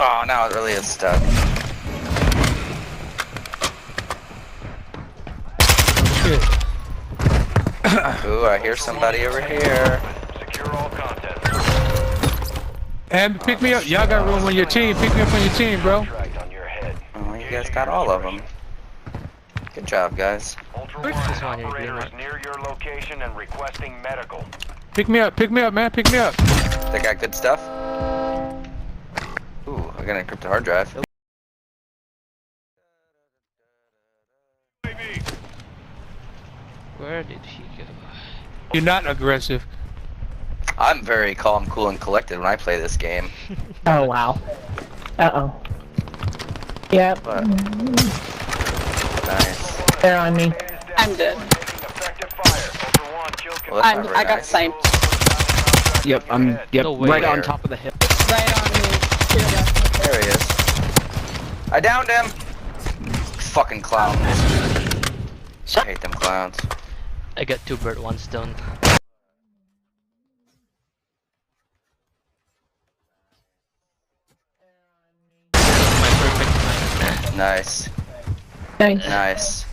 Oh, now it really is stuck. Shit. Ooh, I hear somebody over here. Secure all content. And pick me up. Y'all got room on your team. Pick me up on your team, bro. Contract on your head. Oh, you guys got all of them. Good job, guys. Ultra Where's One, this one? operator is near your location and requesting medical. Pick me up, man. Pick me up. They got good stuff? Ooh, I got an encrypted hard drive. Where did he go? You're not aggressive. I'm very calm, cool, and collected when I play this game. Oh wow. Uh-oh. Yep. But nice. They're on me. I'm dead. Taking effective fire. Ultra One, kill Well, that's not very I got nice. sniped Yep, I'm No way. right on Where? top of the hill. right on me. There he is. I downed him! Fucking clowns. I hate them clowns. I got 2 bird, 1 stone. My perfect time. Nice. Nice. Nice.